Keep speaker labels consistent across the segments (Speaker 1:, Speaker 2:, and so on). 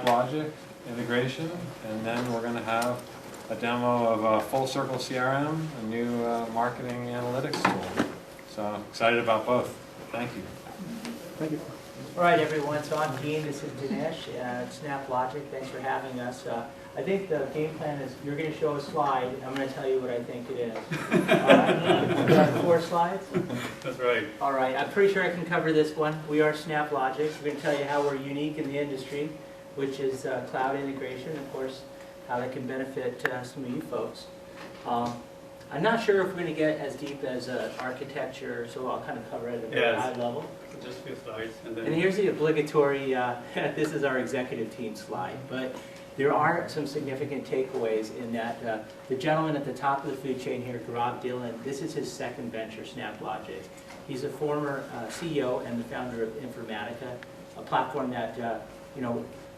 Speaker 1: Logic integration, and then we're going to have a demo of Full Circle CRM, a new marketing analytics tool. So excited about both. Thank you.
Speaker 2: Thank you.
Speaker 3: All right, everyone. So I'm Dean. This is Dinesh at SnapLogic. Thanks for having us. I think the game plan is you're going to show a slide. I'm going to tell you what I think it is. All right. We have 4 slides.
Speaker 1: That's right.
Speaker 3: All right. I'm pretty sure I can cover this one. We are SnapLogic. We're going to tell you how we're unique in the industry, which is cloud integration, of course, how that can benefit some of you folks. I'm not sure if we're going to get as deep as architecture, so I'll kind of cover it at a very high level.
Speaker 2: Just a few slides.
Speaker 3: And here's the obligatory, this is our executive team slide, but there are some significant takeaways in that the gentleman at the top of the food chain here, Gaurav Dhillon, this is his second venture, SnapLogic. He's a former CEO and the founder of Informatica, a platform that,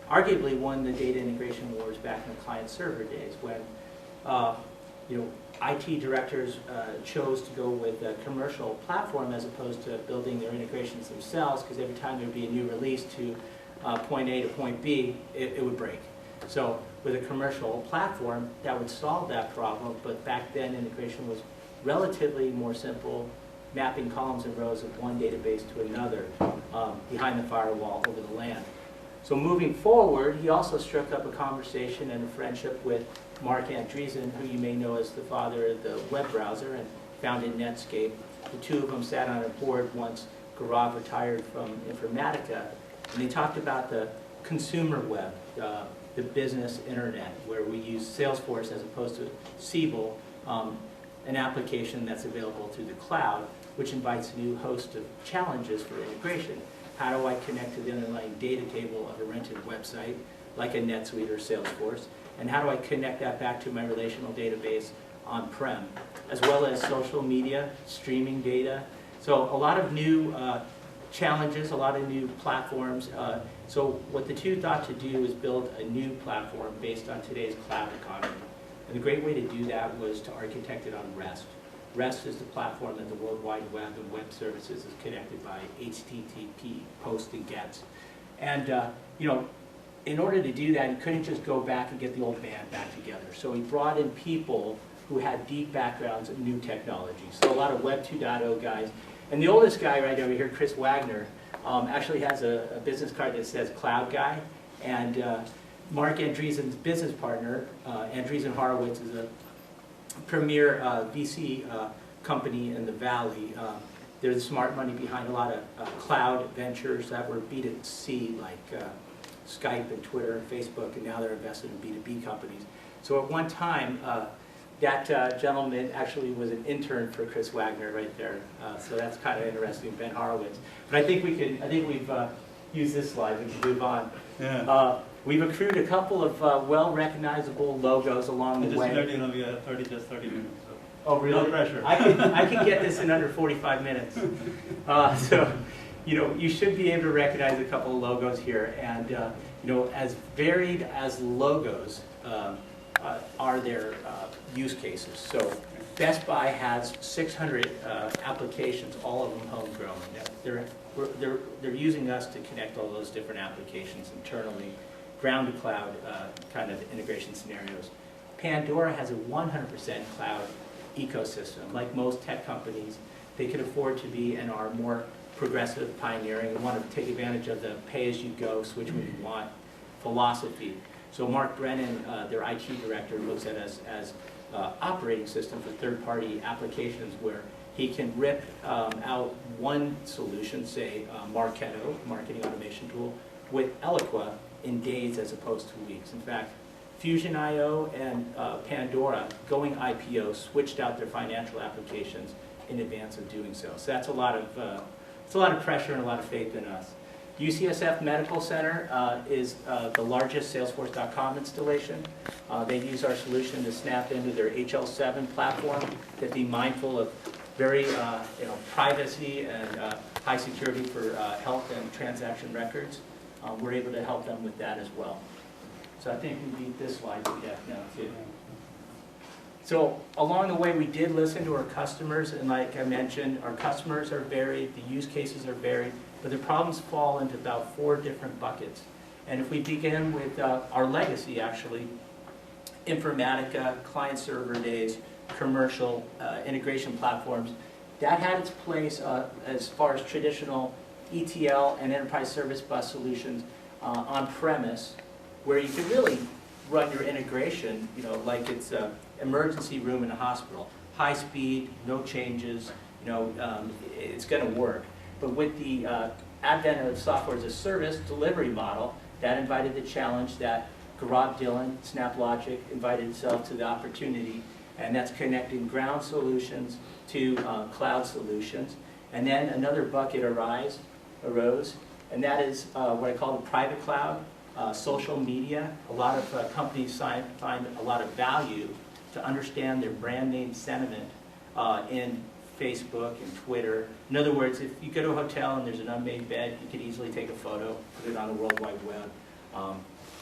Speaker 3: arguably won the data integration wars back in the client-server days when, IT directors chose to go with a commercial platform as opposed to building their integrations themselves, because every time there would be a new release to point A to point B, it would break. So with a commercial platform, that would solve that problem, but back then integration was relatively more simple, mapping columns and rows of one database to another behind the firewall over the LAN. So moving forward, he also struck up a conversation and a friendship with Mark Andreessen, who you may know as the father of the web browser and founded Netscape. The two of them sat on a board once Gaurav retired from Informatica, and they talked about the consumer web, the business internet, where we use Salesforce as opposed to Siebel, an application that's available through the cloud, which invites a new host of challenges for integration. How do I connect to the underlying data table of a rented website, like a NetSuite or Salesforce? And how do I connect that back to my relational database on-prem, as well as social media, streaming data? So a lot of new challenges, a lot of new platforms. So what the two thought to do is build a new platform based on today's cloud economy. And the great way to do that was to architect it on REST. REST is the platform that the World Wide Web and web services is connected by HTTP, post and gets. And in order to do that, he couldn't just go back and get the old band back together. So he brought in people who had deep backgrounds in new technology. So a lot of Web 2.0 guys. And the oldest guy right over here, Chris Wagner, actually has a business card that says Cloud Guy. And Mark Andreessen's business partner, Andreessen Horowitz, is a premier VC company in the Valley. They're the smart money behind a lot of cloud ventures that were B2C, like Skype and Twitter and Facebook, and now they're invested in B2B companies. So at one time, that gentleman actually was an intern for Chris Wagner right there. So that's kind of interesting, Ben Horowitz. But I think we've used this slide. We can move on.
Speaker 2: Yeah.
Speaker 3: We've accrued a couple of well-recognizable logos along the way.
Speaker 2: We are just 30 minutes. So.
Speaker 3: Oh, really?
Speaker 2: No pressure.
Speaker 3: I can get this in under 45 minutes. So, you should be able to recognize a couple of logos here. And, as varied as logos are their use cases. So Best Buy has 600 applications, all of them homegrown. They're using us to connect all those different applications internally, ground to cloud kind of integration scenarios. Pandora has a 100% cloud ecosystem. Like most tech companies, they can afford to be and are more progressive, pioneering, and want to take advantage of the pay-as-you-go, switch when you want philosophy. So Mark Brennan, their IT director, looks at us as operating system for third-party applications where he can rip out one solution, say Marketo, marketing automation tool, with Eloqua in days as opposed to weeks. In fact, Fusion.io and Pandora, going IPO, switched out their financial applications in advance of doing so. So that's a lot of pressure and a lot of faith in us. UCSF Medical Center is the largest Salesforce.com installation. They use our solution to snap into their HL7 platform to be mindful of very privacy and high security for health and transaction records. We're able to help them with that as well. So I think we need this slide to death now too. So along the way, we did listen to our customers, and like I mentioned, our customers are varied, the use cases are varied, but the problems fall into about 4 different buckets. And if we begin with our legacy, actually, Informatica, client-server days, commercial integration platforms, that had its place as far as traditional ETL and enterprise service bus solutions on-premise, where you could really run your integration, like it's an emergency room in a hospital. High speed, no changes, it's going to work. But with the advent of software as a service delivery model, that invited the challenge that Garrett Dillon, SnapLogic, invited itself to the opportunity, and that's connecting ground solutions to cloud solutions. And then another bucket arose, and that is what I call the private cloud, social media. A lot of companies find a lot of value to understand their brand name sentiment in Facebook and Twitter. In other words, if you go to a hotel and there's an unmade bed, you could easily take a photo, put it on the World Wide Web.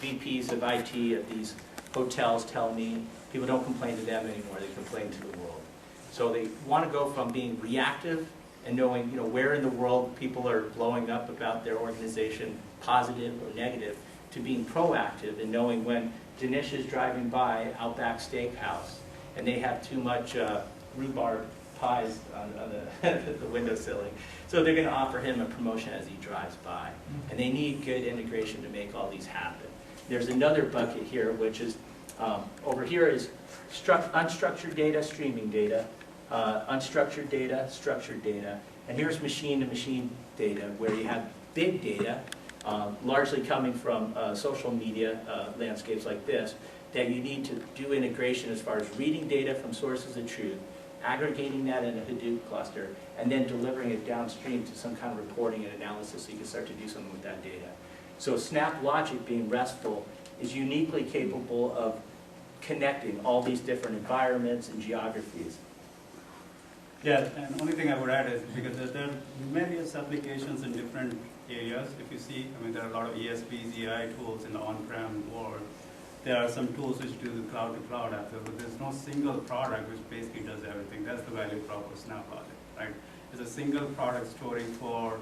Speaker 3: VPs of IT at these hotels tell me people don't complain to them anymore, they complain to the world. So they want to go from being reactive and knowing where in the world people are blowing up about their organization, positive or negative, to being proactive and knowing when Dinesh is driving by Outback Steakhouse and they have too much rhubarb pies on the windowsilling. So they're going to offer him a promotion as he drives by. And they need good integration to make all these happen. There's another bucket here, which is, over here is unstructured data, streaming data, unstructured data, structured data, and here's machine-to-machine data, where you have big data, largely coming from social media landscapes like this, that you need to do integration as far as reading data from sources of truth, aggregating that in a Hadoop cluster, and then delivering it downstream to some kind of reporting and analysis so you can start to do something with that data. So SnapLogic, being RESTful, is uniquely capable of connecting all these different environments and geographies.
Speaker 4: Yeah, and the only thing I would add is because there are various applications in different areas. If you see, there are a lot of ESPs, EI tools in the on-prem world. There are some tools which do the cloud-to-cloud after, but there's no single product which basically does everything. That's the value prop of SnapLogic, right? It's a single product storing for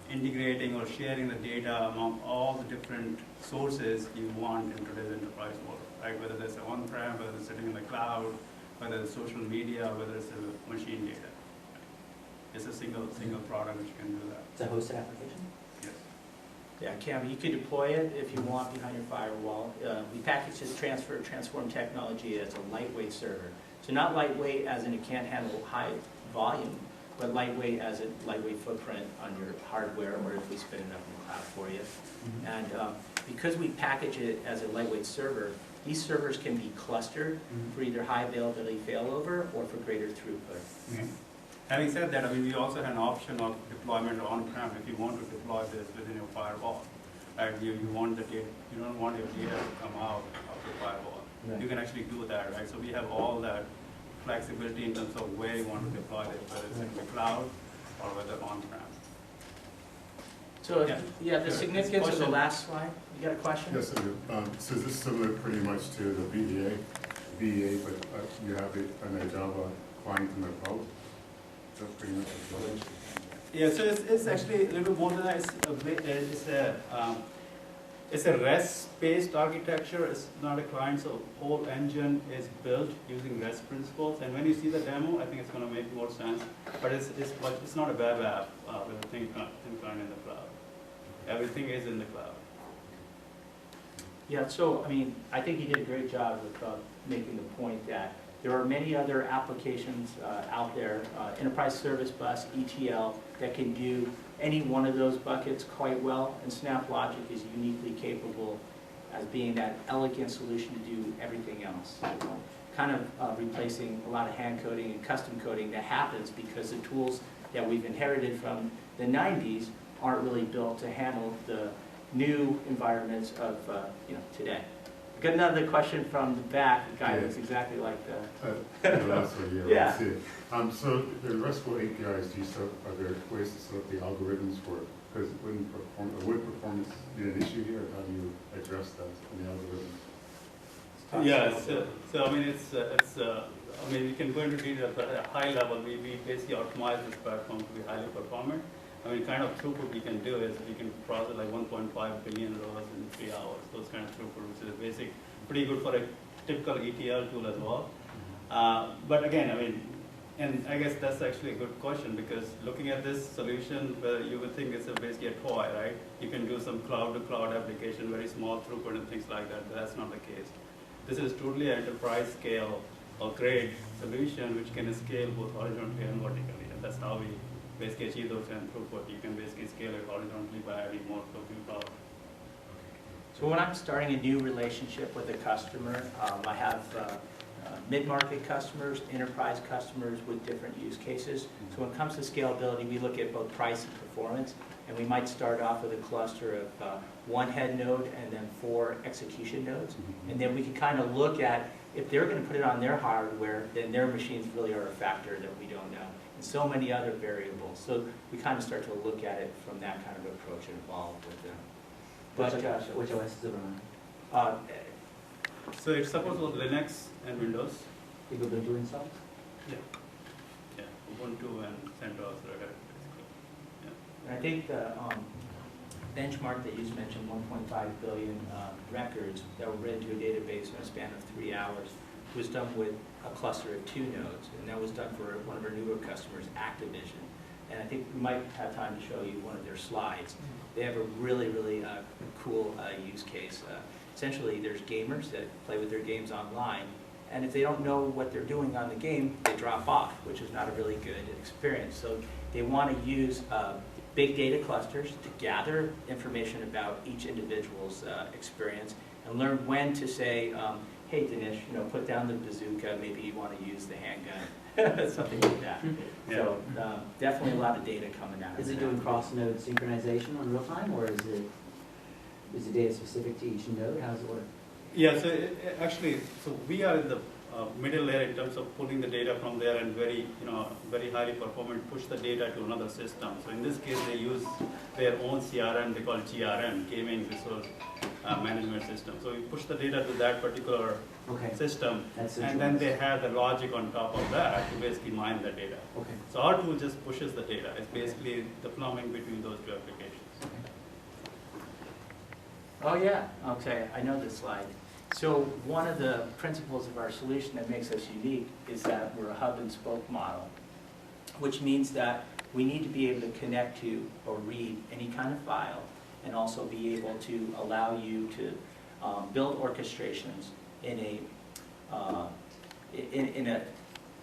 Speaker 4: integrating or sharing the data among all the different sources you want in today's enterprise world, right? Whether it's on-prem, whether it's sitting in the cloud, whether it's social media, whether it's a machine data. It's a single product which can do that.
Speaker 3: It's a hosted application?
Speaker 4: Yes.
Speaker 3: Yeah, Cam, you could deploy it if you want behind your firewall. We package this transform technology as a lightweight server. So not lightweight as in it can't handle high volume, but lightweight as a lightweight footprint on your hardware, or if we spin it up in the cloud for you. Mm-hmm. And because we package it as a lightweight server, these servers can be clustered for either high availability failover or for greater throughput.
Speaker 4: Okay. Having said that, we also have an option of deployment on-prem if you want to deploy this within your firewall. Right? You want the data, you don't want your data to come out of the firewall. Right. You can actually do that, right? So we have all that flexibility in terms of where you want to deploy this, whether it's in the cloud or whether on-prem.
Speaker 3: So yeah, the significance of the last slide. You got a question?
Speaker 5: Yes, I do. So is this similar pretty much to the BEA, but you have it on a Java client in the cloud? That's pretty much it.
Speaker 4: Yeah, so it's actually a little bit more than that. It's a REST-based architecture. It's not a client, so the whole engine is built using REST principles. And when you see the demo, I think it's going to make more sense. But it's not a web app with a thin client in the cloud. Everything is in the cloud.
Speaker 3: Yeah, so I think you did a great job with making the point that there are many other applications out there, enterprise service bus, ETL, that can do any one of those buckets quite well, and SnapLogic is uniquely capable as being that elegant solution to do everything else. Kind of replacing a lot of hand coding and custom coding that happens because the tools that we've inherited from the 90s aren't really built to handle the new environments of today. Got another question from the back, the guy looks exactly like that.
Speaker 5: The last one, yeah. I see it. So the RESTful APIs, are there ways to set up the algorithms for it? Because would performance be an issue here? How do you address that in the algorithms?
Speaker 4: Yeah, so we can go into detail, but at a high level, we basically optimize this platform to be highly performant. I mean, kind of throughput we can do is we can process like 1.5 billion rows in 3 hours. Those kind of throughput, which is a basic, pretty good for a typical ETL tool as well. But again, I mean, and I guess that's actually a good question, because looking at this solution, you would think it's basically a toy, right? You can do some cloud-to-cloud application, very small throughput and things like that, but that's not the case. This is totally an enterprise scale or grade solution which can scale both horizontally and vertically. And that's how we basically achieve those kind of throughput. You can basically scale it horizontally by adding more compute power.
Speaker 3: So when I'm starting a new relationship with a customer, I have mid-market customers, enterprise customers with different use cases. So when it comes to scalability, we look at both price and performance, and we might start off with a cluster of 1 head node and then 4 execution nodes. And then we can kind of look at, if they're going to put it on their hardware, then their machines really are a factor that we don't know, and so many other variables. So we kind of start to look at it from that kind of approach and evolve with them. But
Speaker 6: Which OS is it on?
Speaker 4: So it supports both Linux and Windows.
Speaker 6: People been doing installs?
Speaker 4: Yeah. Yeah. Ubuntu and CentOS, Red Hat, basically. Yeah.
Speaker 3: And I think the benchmark that you mentioned, 1.5 billion records that were written to a database in a span of 3 hours, was done with a cluster of 2 nodes, and that was done for one of our newer customers, Activision. And I think we might have time to show you one of their slides. They have a really, really cool use case. Essentially, there's gamers that play with their games online, and if they don't know what they're doing on the game, they drop off, which is not a really good experience. So they want to use big data clusters to gather information about each individual's experience and learn when to say, hey, Dinesh, put down the bazooka, maybe you want to use the handgun, something like that.
Speaker 4: Yeah.
Speaker 3: So definitely a lot of data coming out of
Speaker 6: Is it
Speaker 3: that.
Speaker 6: doing cross-node synchronization on real time, or is it data specific to each node? How does it work?
Speaker 4: Yeah, so actually, so we are in the middle layer in terms of pulling the data from there and very highly performant, push the data to another system. So in this case, they use their own CRM, they call it GRM, Gaming Resource Management System. So we push the data to that particular system,
Speaker 6: That's
Speaker 4: and then they have the logic on top of that to basically mine the data.
Speaker 6: Okay.
Speaker 4: So our tool just pushes the data. It's basically the plumbing between those 2 applications.
Speaker 3: Oh yeah, okay, I know this slide. So one of the principles of our solution that makes us unique is that we're a hub and spoke model, which means that we need to be able to connect to or read any kind of file, and also be able to allow you to build orchestrations in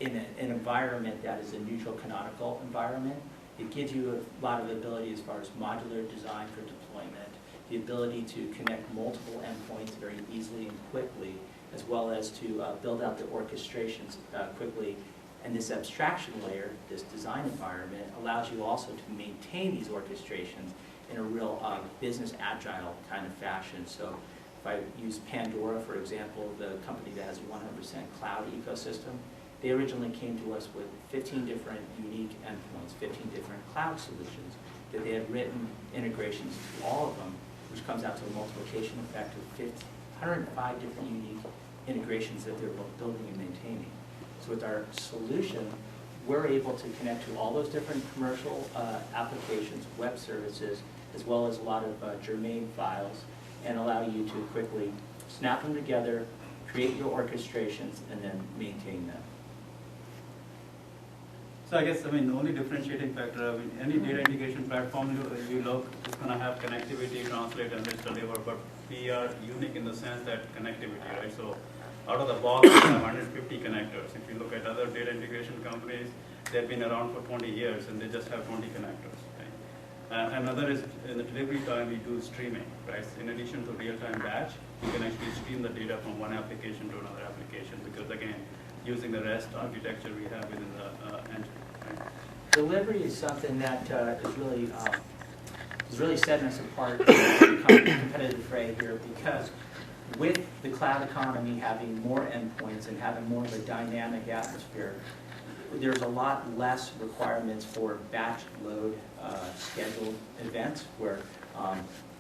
Speaker 3: an environment that is a neutral canonical environment. It gives you a lot of ability as far as modular design for deployment, the ability to connect multiple endpoints very easily and quickly, as well as to build out the orchestrations quickly. And this abstraction layer, this design environment, allows you also to maintain these orchestrations in a real business agile kind of fashion. So if I use Pandora, for example, the company that has 100% cloud ecosystem, they originally came to us with 15 different unique endpoints, 15 different cloud solutions that they had written integrations to all of them, which comes out to a multiplication effect of 105 different unique integrations that they're both building and maintaining. So with our solution, we're able to connect to all those different commercial applications, web services, as well as a lot of germane files, and allow you to quickly snap them together, create your orchestrations, and then maintain them.
Speaker 4: So I guess, the only differentiating factor, any data integration platform you look is going to have connectivity, translate, and just deliver, but we are unique in the sense that connectivity, right? So out of the box, we have 150 connectors. If you look at other data integration companies, they've been around for 20 years, and they just have 20 connectors. Right? Another is, in the delivery time, we do streaming, right? In addition to real-time batch, you can actually stream the data from one application to another application, because again, using the REST architecture we have within the engine. Right?
Speaker 3: Delivery is something that is really setting us apart from the competitive fray here, because with the cloud economy having more endpoints and having more of a dynamic atmosphere, there's a lot less requirements for batch load scheduled events where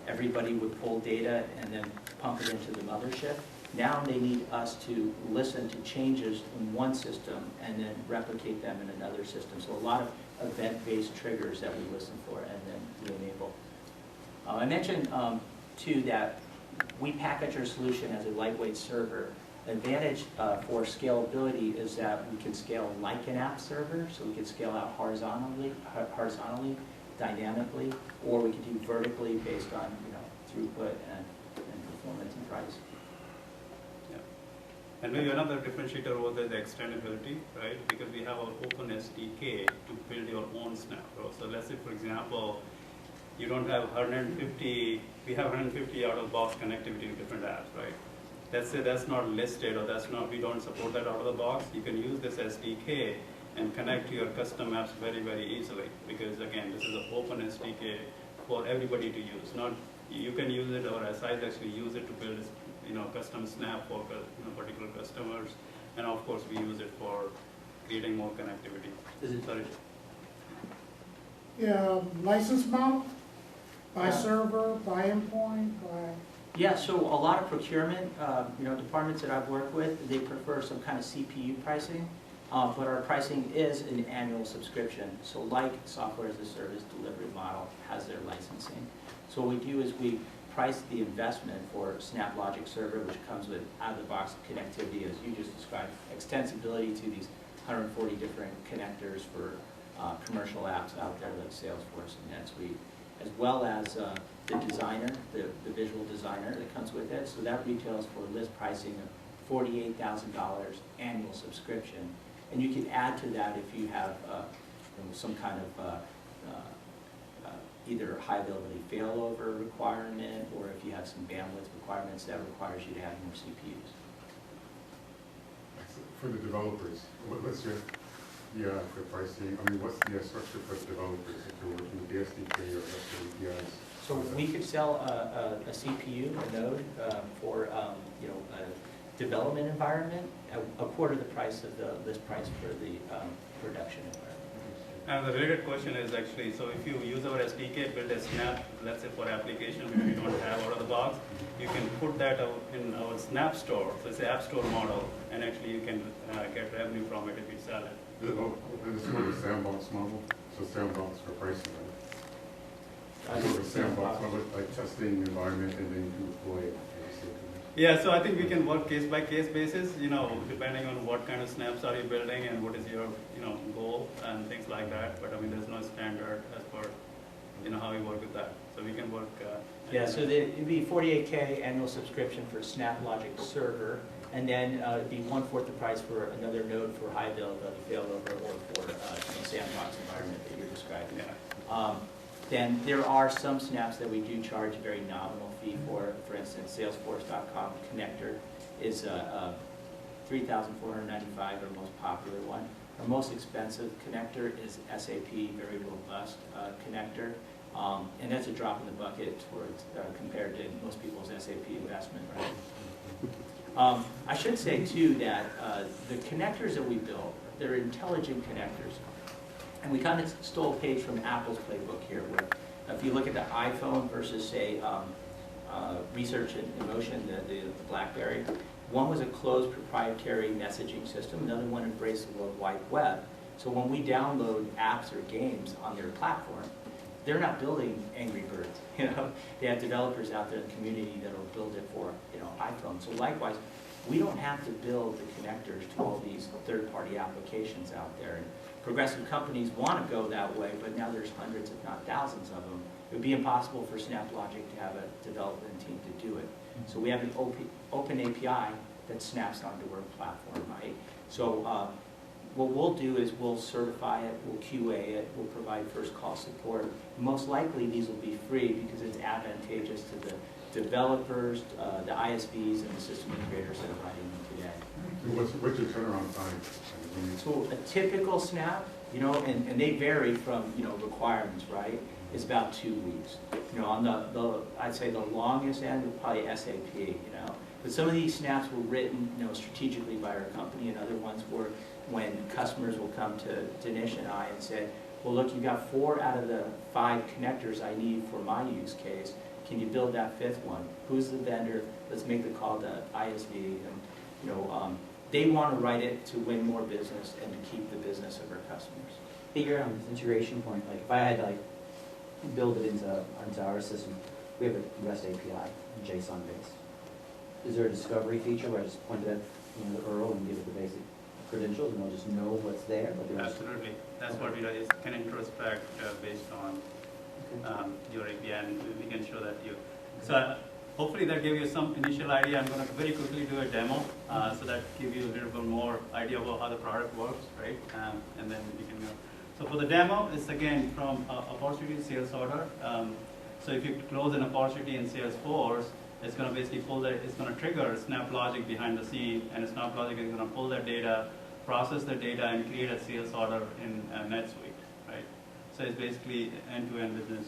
Speaker 3: everybody would pull data and then pump it into the mothership. Now they need us to listen to changes in one system and then replicate them in another system. So a lot of event-based triggers that we listen for and then we enable. I mentioned too that we package our solution as a lightweight server. Advantage for scalability is that we can scale like an app server, so we can scale out horizontally, dynamically, or we can do vertically based on throughput and performance and price.
Speaker 4: And maybe another differentiator over there is the extendability, right? Because we have our open SDK to build your own Snap. So let's say, for example, you don't have 150, we have 150 out-of-the-box connectivity to different apps, right? Let's say that's not listed or we don't support that out of the box. You can use this SDK and connect to your custom apps very, very easily. Because again, this is an open SDK for everybody to use. Not you can use it, or SIs actually use it to build custom Snap for particular customers. And of course, we use it for creating more connectivity. Sorry.
Speaker 7: Yeah, license model? By server, by endpoint, by...
Speaker 3: Yeah, so a lot of procurement, departments that I've worked with, they prefer some kind of CPU pricing, but our pricing is an annual subscription. So like software as a service delivery model has their licensing. So what we do is we price the investment for SnapLogic Server, which comes with out-of-the-box connectivity, as you just described, extensibility to these 140 different connectors for commercial apps out there like Salesforce and NetSuite, as well as the designer, the visual designer that comes with it. So that retails for list pricing of $48,000 annual subscription. And you can add to that if you have some kind of either high availability failover requirement, or if you have some bandwidth requirements that requires you to have more CPUs.
Speaker 5: For the developers, what's the pricing? I mean, what's the structure for the developers if you're working with the SDK or the APIs?
Speaker 3: So we could sell a CPU, a node, for a development environment, a quarter the price of the list price for the production environment.
Speaker 4: And the related question is actually, so if you use our SDK, build a Snap, let's say for application which we don't have out of the box, you can put that out in our Snap store, so it's an app store model, and actually you can get revenue from it if you sell it.
Speaker 5: And it's more of a sandbox model, so sandbox for pricing, right? It's more of a sandbox model, like testing the environment and then you can deploy it.
Speaker 4: Yeah, so I think we can work case by case basis, depending on what kind of snaps are you building and what is your, goal and things like that. But I mean, there's no standard as for, how we work with that. So we can work.
Speaker 3: Yeah, so it'd be $48K annual subscription for SnapLogic Server, and then it'd be 1/4 the price for another node for high availability failover or for sandbox environment that you're describing.
Speaker 4: Yeah.
Speaker 3: Then there are some snaps that we do charge a very nominal fee for. For instance, Salesforce.com connector is $3,495, our most popular one. Our most expensive connector is SAP, very robust connector. And that's a drop in the bucket towards compared to most people's SAP investment, right? I should say too that the connectors that we built, they're intelligent connectors. And we kind of stole a page from Apple's playbook here, where if you look at the iPhone versus, say, Research in Motion, the BlackBerry, one was a closed proprietary messaging system, another one embraced the World Wide Web. So when we download apps or games on their platform, they're not building Angry Birds. They have developers out there in the community that will build it for iPhone. So likewise, we don't have to build the connectors to all these third-party applications out there. And progressive companies want to go that way, but now there's hundreds, if not thousands of them. It would be impossible for SnapLogic to have a development team to do it. So we have an open API that snaps onto our platform, right? So what we'll do is we'll certify it, we'll QA it, we'll provide first call support. Most likely these will be free because it's advantageous to the developers, the ISVs, and the system integrators that are writing them today.
Speaker 5: What's your turnaround time?
Speaker 3: So a typical snap, and they vary from, requirements, right, is about 2 weeks. On I'd say the longest end would probably SAP, But some of these snaps were written, strategically by our company, and other ones were when customers will come to Dinesh and I and say, well, look, you got 4 out of the 5 connectors I need for my use case. Can you build that 5th one? Who's the vendor? Let's make the call to ISV. And, they want to write it to win more business and to keep the business of our customers.
Speaker 6: figure out this integration point, like if I had to like build it into our system, we have a REST API, JSON based. Is there a discovery feature where I just point it at, the URL and give it the basic credentials and they'll just know what's there? But there's,
Speaker 4: Absolutely. That's what we do is can introspect based on your API, and we can show that to you. So hopefully that gave you some initial idea. I'm going to very quickly do a demo so that give you a little bit more idea about how the product works, right? And then you can go. So for the demo, it's again from opportunity sales order. So if you close an opportunity in Salesforce, it's going to basically pull that, it's going to trigger Snap Logic behind the scene, and Snap Logic is going to pull that data, process the data, and create a sales order in NetSuite, right? So it's basically end-to-end business.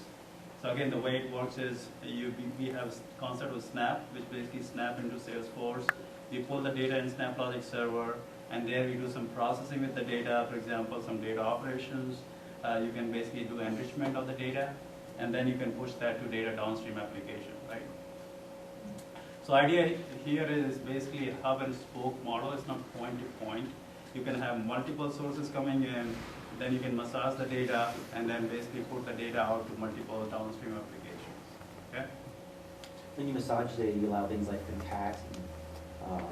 Speaker 4: So again, the way it works is we have concept of Snap, which basically snap into Salesforce. We pull the data in Snap Logic server, and there we do some processing with the data, for example, some data operations. You can basically do enrichment of the data, and then you can push that to data downstream application, right? So idea here is basically a hub and spoke model. It's not point to point. You can have multiple sources coming in, then you can massage the data, and then basically put the data out to multiple downstream applications. Okay?
Speaker 6: when you massage data, you allow things like concat and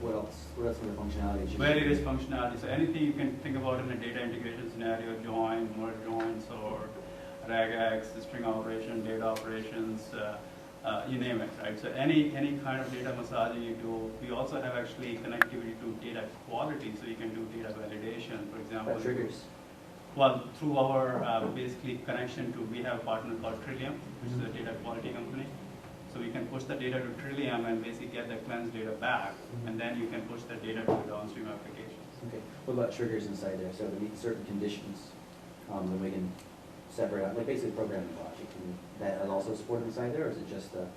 Speaker 6: what else? What else are the functionalities?
Speaker 4: Various functionality. So anything you can think about in a data integration scenario, join, merge joins, or regex, string operation, data operations, you name it, right? So any kind of data massaging you do. We also have actually connectivity to data quality, so you can do data validation, for example.
Speaker 6: What triggers?
Speaker 4: Well, through our basically connection to, we have a partner called Trillium, which is a data quality company. So we can push the data to Trillium and basically get the cleansed data back, and then you can push the data to the downstream applications.
Speaker 6: Okay. What about triggers inside there? So to meet certain conditions, then we can separate out, like basically programming logic. Can that also support inside there, or is it just the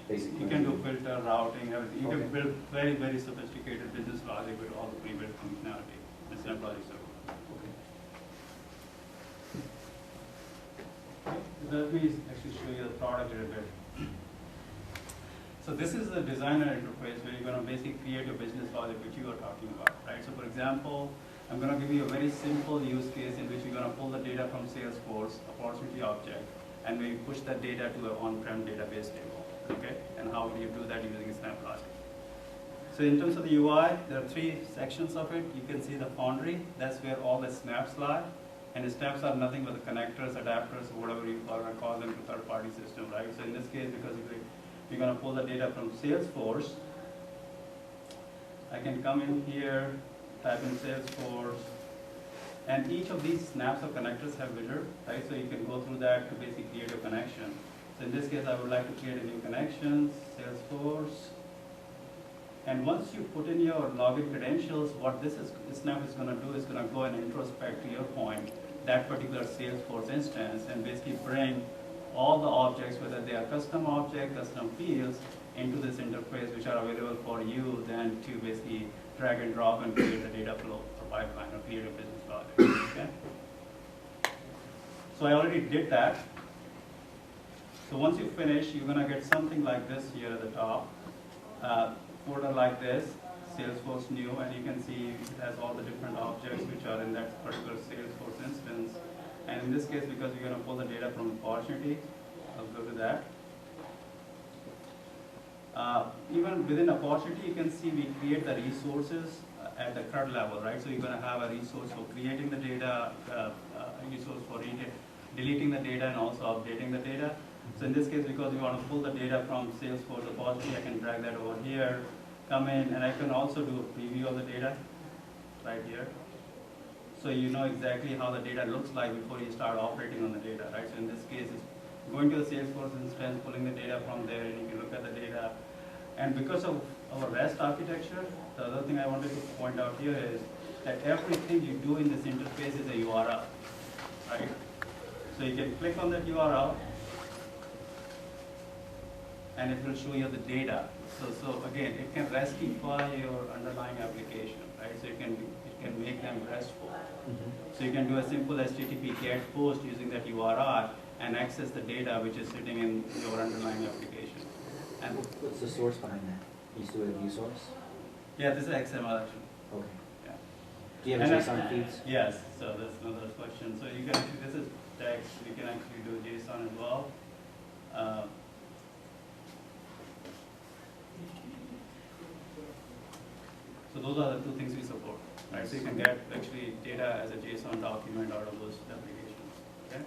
Speaker 6: basic?
Speaker 4: You can do filter, routing, everything. You can build very, very sophisticated business logic with all the pre-built functionality. It's not logic server. Let me actually show you the product a little bit. So this is the designer interface where you're going to basically create a business logic which you are talking about, right? So for example, I'm going to give you a very simple use case in which you're going to pull the data from Salesforce, opportunity object, and we push that data to an on-prem database table, okay? And how do you do that using Snap Logic? So in terms of the UI, there are 3 sections of it. You can see the foundry, that's where all the snaps lie. And the snaps are nothing but the connectors, adapters, or whatever you call them to third-party system, right? So in this case, because you're going to pull the data from Salesforce, I can come in here, type in Salesforce, and each of these snaps or connectors have wizard, right? So you can go through that to basically create a connection. So in this case, I would like to create a new connection, Salesforce. And once you put in your login credentials, what this snap is going to do is going to go and introspect, to your point, that particular Salesforce instance, and basically bring all the objects, whether they are custom objects, custom fields, into this interface, which are available for you then to basically drag and drop and create the data flow or pipeline or create a business logic. Okay? So I already did that. So once you finish, you're going to get something like this here at the top. Folder like this, Salesforce new, and you can see it has all the different objects which are in that particular Salesforce instance. And in this case, because you're going to pull the data from opportunity, I'll go to that. Even within opportunity, you can see we create the resources at the CRUD level, right? So you're going to have a resource for creating the data, a resource for deleting the data, and also updating the data. So in this case, because we want to pull the data from Salesforce opportunity, I can drag that over here, come in, and I can also do a preview of the data right here. So you know exactly how the data looks like before you start operating on the data, right? So in this case, it's going to the Salesforce instance, pulling the data from there, and you can look at the data. And because of our REST architecture, the other thing I wanted to point out here is that everything you do in this interface is a URL, right? So you can click on that URL, and it will show you the data. So again, it can RESTify your underlying application, right? So it can make them RESTful. So you can do a simple HTTP GET post using that URL and access the data which is sitting in your underlying application. And
Speaker 6: What's the source behind that? You still have view source?
Speaker 4: yeah, this is XML actually.
Speaker 6: Okay.
Speaker 4: Yeah.
Speaker 6: Do you have
Speaker 4: And
Speaker 6: JSON feeds?
Speaker 4: Yes, so that's another question. So you can actually, this is text, we can actually do JSON as well. So those are the two things we support, right? So you can get actually data as a JSON document out of those applications, okay?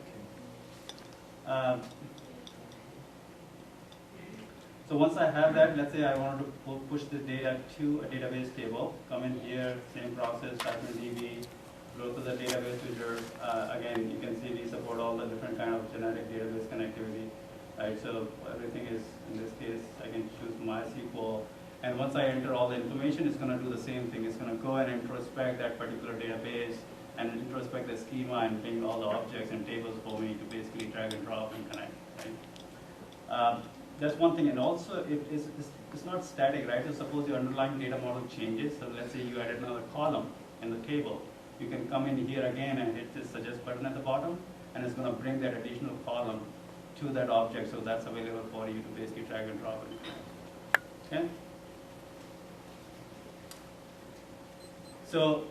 Speaker 4: So once I have that, let's say I wanted to push the data to a database table, come in here, same process, type in DB, go to the database wizard. Again, you can see we support all the different kind of generic database connectivity, right? So everything is, in this case, I can choose MySQL. And once I enter all the information, it's going to do the same thing. It's going to go and introspect that particular database and introspect the schema and bring all the objects and tables for me to basically drag and drop and connect, right? That's one thing, and also it's not static, right? So suppose your underlying data model changes. So let's say you added another column in the table. You can come in here again and hit this suggest button at the bottom, and it's going to bring that additional column to that object. So that's available for you to basically drag and drop it. Okay. So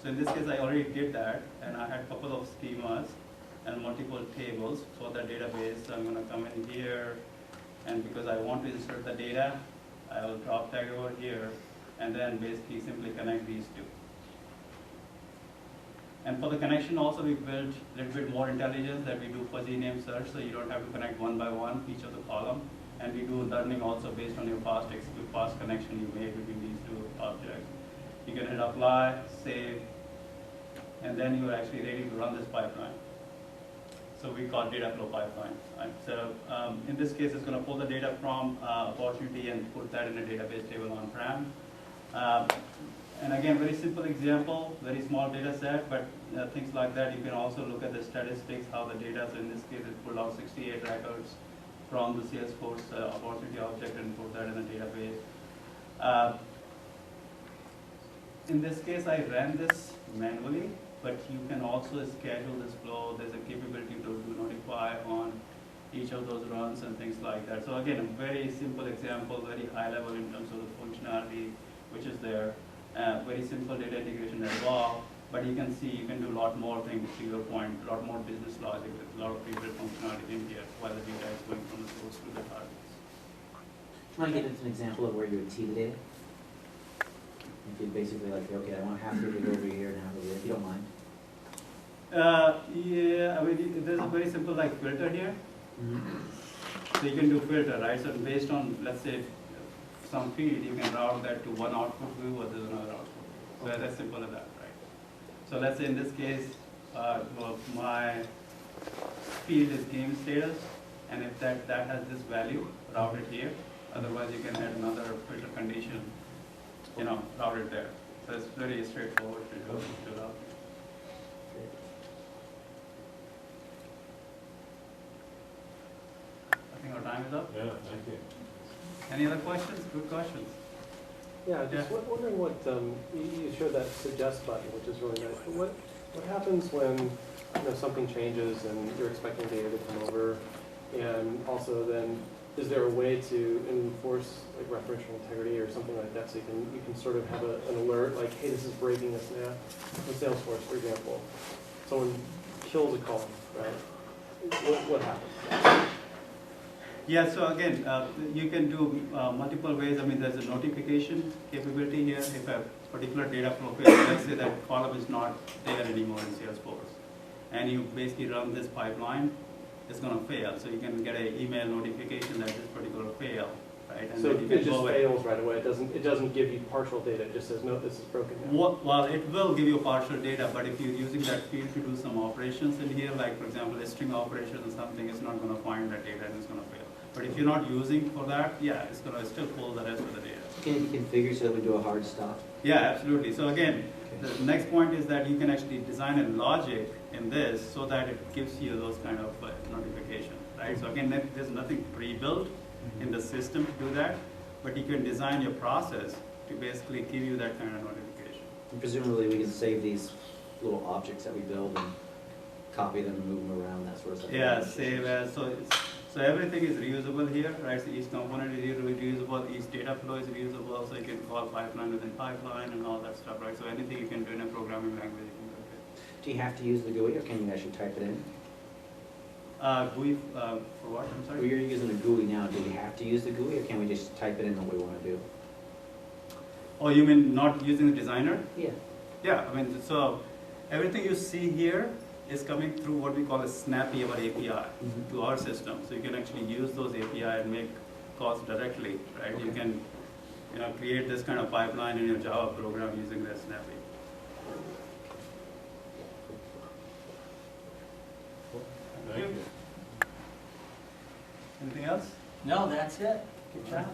Speaker 4: in this case, I already did that, and I had a couple of schemas and multiple tables for the database. So I'm going to come in here, and because I want to insert the data, I will drop tag over here, and then basically simply connect these two. And for the connection also, we built a little bit more intelligence that we do fuzzy name search, so you don't have to connect one by one each of the column. And we do learning also based on your past connection you made between these two objects. You can hit apply, save, and then you're actually ready to run this pipeline. So we call data flow pipeline. Right? So in this case, it's going to pull the data from opportunity and put that in a database table on-prem. And again, very simple example, very small data set, but things like that. You can also look at the statistics, how the data, so in this case, it pulled out 68 records from the Salesforce opportunity object and put that in a database. In this case, I ran this manually, but you can also schedule this flow. There's a capability to notify on each of those runs and things like that. So again, a very simple example, very high level in terms of the functionality which is there. Very simple data integration as well. But you can see you can do a lot more things, to your point, a lot more business logic, with a lot of pre-built functionality in here while the data is going from the source to the targets.
Speaker 6: Do you want to get into an example of where you would tee the data? If you basically like, okay, I want half the data over here and half over here, if you don't mind.
Speaker 4: Yeah, I mean, there's a very simple like filter here. So you can do filter, right? So based on, let's say, some field, you can route that to one output view or there's another output view. So that's simple as that, right? So let's say in this case, my field is game status, and if that has this value, route it here. Otherwise, you can add another filter condition, route it there. So it's very straightforward to do route. I think our time is up.
Speaker 1: Yeah, thank you.
Speaker 4: Any other questions? Good questions.
Speaker 8: Yeah, just wondering what, you showed that suggest button, which is really nice. But what happens when something changes and you're expecting data to come over, and also then is there a way to enforce like referential integrity or something like that, so you can sort of have an alert like, hey, this is breaking this now? With Salesforce, for example, someone kills a column, right? What happens?
Speaker 4: Yeah, so again, you can do multiple ways. I mean, there's a notification capability here. If a particular data flow fails, let's say that column is not there anymore in Salesforce, and you basically run this pipeline, it's going to fail. So you can get an email notification that this particular failed, right? And
Speaker 8: So
Speaker 4: then you
Speaker 8: it
Speaker 4: can
Speaker 8: just
Speaker 4: go
Speaker 8: fails right away. It doesn't give you partial data. It just says, no, this is broken now.
Speaker 4: Well, it will give you partial data, but if you're using that field to do some operations in here, like for example, a string operation or something, it's not going to find that data and it's going to fail. But if you're not using for that, yeah, it's going to still pull the rest of the data.
Speaker 6: Can you configure so that we do a hard stop?
Speaker 4: Yeah, absolutely. So again, the next point is that you can actually design a logic in this so that it gives you those kind of notifications, right? So again, there's nothing pre-built in the system to do that, but you can design your process to basically give you that kind of notification.
Speaker 6: And presumably we can save these little objects that we build and copy them and move them around, that sort of stuff.
Speaker 4: Yeah, save as, so everything is reusable here, right? So each component is reusable, each data flow is reusable, so you can call pipeline within pipeline and all that stuff, right? So anything you can do in a programming language, you can do it.
Speaker 6: Do you have to use the GUI, or can you actually type it in?
Speaker 4: GUI, for what, I'm
Speaker 6: Well,
Speaker 4: sorry?
Speaker 6: you're using a GUI now, do we have to use the GUI, or can we just type it in what we want to do?
Speaker 4: Oh, you mean not using the designer?
Speaker 6: Yeah.
Speaker 4: Yeah, I mean, so everything you see here is coming through what we call a snappy or API to our system. So you can actually use those API and make calls directly, right? You can, create this kind of pipeline in your Java program using that snappy. Thank you. Anything else?
Speaker 3: No, that's it. Good job.